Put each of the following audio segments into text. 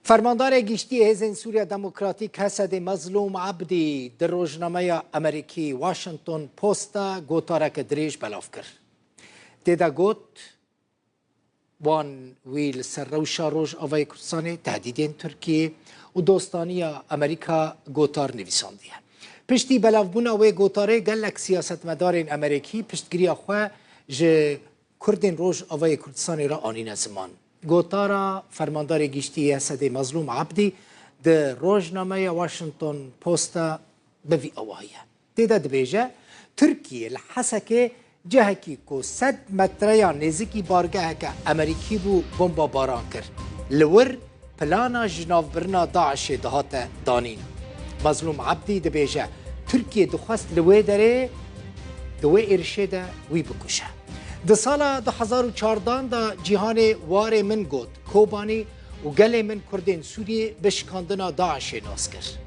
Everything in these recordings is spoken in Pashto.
فرماندار گشتی هزین سوریا دموکراتیک حسد مظلوم عبدی در روزنامه امریکی واشنطن پوستا گوتارک دریج بلاف کرد. دیده گوت وان ویل سر روشا روش آوای کردستان تهدیدین ترکیه و دوستانی امریکا گوتار نویساندیه. پشتی بلاف بونا و گوتاره گلک سیاست مدارین امریکی پشتگیری خواه جه کردین روش آوای کردستان را آنین زمان. گوتارا فرماندار گشتی حسد مظلوم عبدی در روزنامه واشنطن پوستا بوی آوایه. دیده دبیجه ترکیه لحسکه جهکی که 100 متریا نزدیکی بارگاه که امریکی بو بمبا باران کرد. لور پلانا جناف برنا داعش دهات دانین. مظلوم عبدی دبیجه ترکیه دخواست لوی داره دوی ارشده وی بکشه. ده سال 2014 دا جهان وار من گود کوبانی و گل من کردین سوریه بشکاندنا داعش ناس کرد.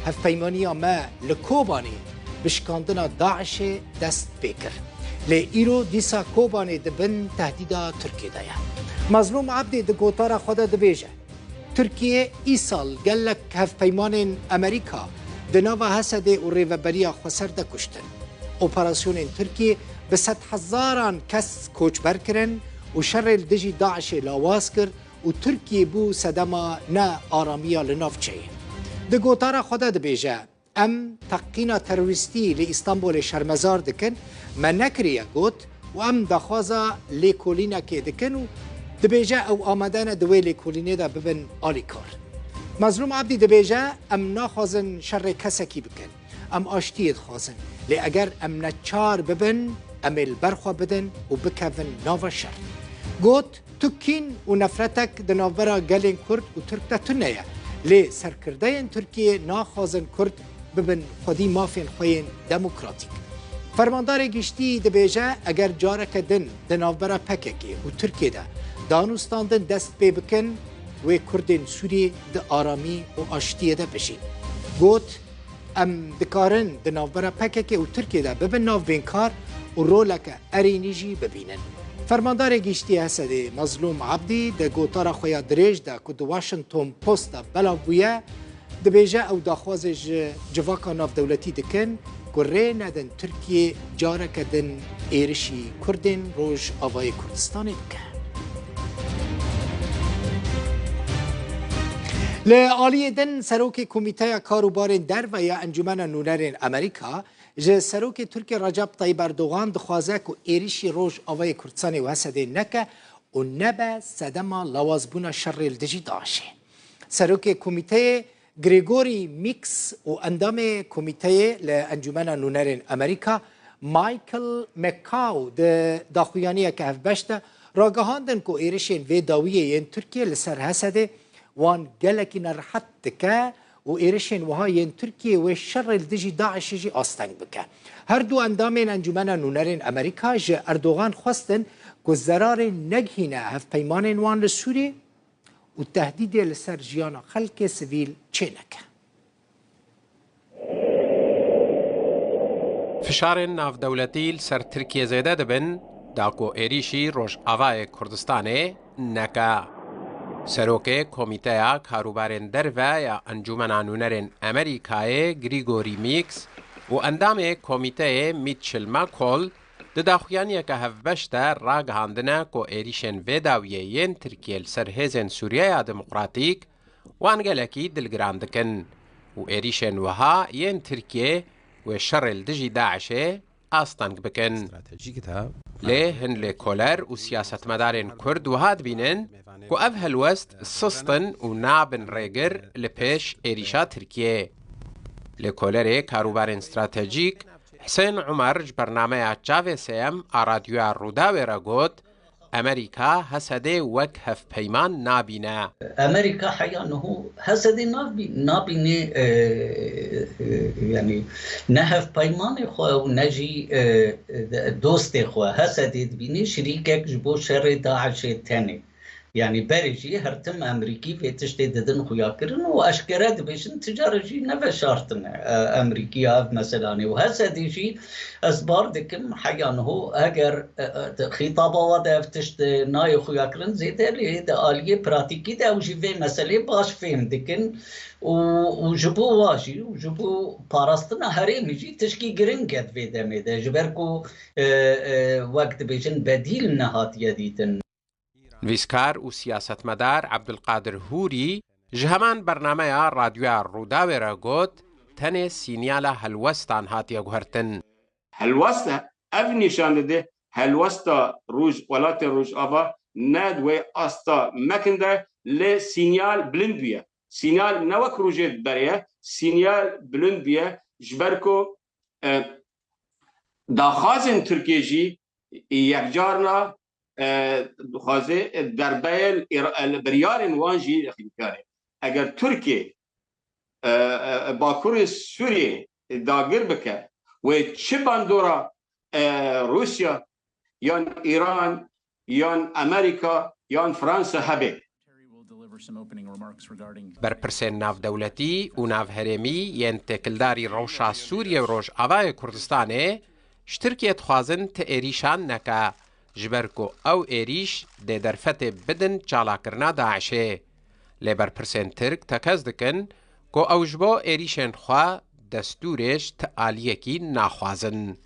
هف پیمانی ما لکوبانی بشکاندنا داعش دست بکر. لی ایرو دیسا کوبانی دبن تهدیدا ترکیه دایا. مظلوم عبدی ده گوتارا خدا دبیجه. ترکیه ای سال گلک هف پیمان امریکا ده نوا حسد و ریوبریا خسر ده کشتن. اپراسیون ترکیه به 100,000 کس کوچبر کرن و شر الدجی داعش لاواز کرد و ترکیه بو صدما نه آرامیا لنافچه. ده گوتارا خدا ده بیجه ام تقینا تروریستی لی استانبول شرمزار دکن من نکریه گوت و ام دخوازا لی کولینه که دکن و ده بیجه او آمدن دوی لی کولینه ده ببن آلی کار. مظلوم عبدی ده بیجه ام ناخوازن شر کسکی بکن ام آشتید خوازن لی اگر ام نچار ببن امل برخوا بدن و بکفن ناو شر. گوت تکین و نفرتک ده ناورا گلین کرد و ترک ده تنیه لی سرکرده ترکیه ناخوازن کرد ببن خودی مافین خوین دموکراتیک. فرماندار گشتی ده بیجه اگر جارک دن ده ناورا پککی و ترکیه ده دانوستاندن دست بی بکن و کردین سوری ده آرامی و آشتیه ده بشین. گوت ام دکارن ده ناورا پککی و ترکیه ده ببن ناو بینکار و رولک ارینیجی ببینن. فرماندار گشتی حسد مظلوم عبدی ده گوتارا خویا دریج ده که دو واشنطن پوست بلا بویه ده بیجه او داخواز جواکا ناف دولتی دکن که ری ندن ترکیه جارک دن ایرشی کردین روش آوای کردستان دکن. لعالی دن سروک کمیته کاروبار در و یا انجمن نونرین امریکا جه سروک ترکیه رجب طیب اردوغان دخوازه که ایریشی روش آوای کردستان و حسده نکه و نبه صدما لوازبون شر الدجی داشه. سروک کمیته گریگوری میکس و اندام کمیته لانجمن نونرین امریکا مایکل مکاو ده داخویانی که هفبشته راگهاندن که ایریشین و داویه ین ترکیه لسر حسده وان گلکی نرحت دکه و ایرشین وها ین ترکیه و شر الدجی داعش جی آستنگ بکه. هر دو اندامین انجمن نونرین امریکا جه اردوغان خواستن که زرار نگهینه هف پیمان وان لسوری و تهدید لسر جیانا خلق سویل چه نکه. فشار ناف دولتی لسر ترکیه زیده دبن داکو ایریشی روش آوای کردستانه نکه. سروک کمیته کاروبارین درو یا انجمن نونرین امریکای گریگوری میکس و اندام کمیته میتشل ماکول ده داخویانی که هفبشته راگهاندنه که ایریشن و داویه ین ترکیه لسر هزین سوریه دموکراتیک و انگلکی دلگراندکن و ایریشن وها ین ترکیه و شر الدجی داعشه آستانگ بکن. لی هن لی کولر و سیاست مدارین کرد و هاد بینن که اف هلوست سستن و نابن ریگر لپیش ایریشا ترکیه. لی کولر کاروبارین استراتژیک حسین عمر برنامه جاوه سیم رادیو روداوی را گوت امریکا حسده وک هف پیمان نابینه. امریکا حیانه حسده نابینه یعنی نه هف پیمان خواه و نجی دوست خواه حسده بینه شریکک جبو شر داعش تنه. يعني بريجي هرتم أمريكي في تشتيددن خياكرن وأشكرت بيشن تجارجي نفشارتن أمريكية مثلا وهسا ديجي أسبار دكم حيانه أجر خطابة ودف تشت ناي خياكرن زيت اللي ده آلية براتيكي ده وجي في مسألة باش فهم دكن وجبو واجي وجبو باراستنا هريم يجي تشكي جرينكت في دمي ده جبركو وقت بيشن بديل نهات يديتن ویسکار و سیاستمدار عبدالقادر هوری جهمان برنامه رادیو روداوی را گوت تنه سینیال هلوستان هاتی گوهرتن. هلوسته اف نشان ده هلوستا روج ولات روج آوا ند و استا مکنده ل سینیال بلند بیه. سینیال نوک روجت بریه سینیال بلند بیه جبرکو داخازن ترکیه جی یکجارنا خازه دربال البريار وانجي خليكاري اگر تركيا باكور سوريا داغر بك وچه باندورا روسيا يان ايران يان امريكا يان فرنسا هبه برپرسین ناو دولتی و ناو هرمی ین تکلداری روشا سوریه و روش آوای کردستانه شترکیت خوازن تا ایریشان نکا جبرکو او ایریش ده درفت بدن چالاکرنا داعشه. لبر پرسین ترک تکز دکن کو اوجبو ایریشن خواه دستورش تا آلیکی ناخوازن.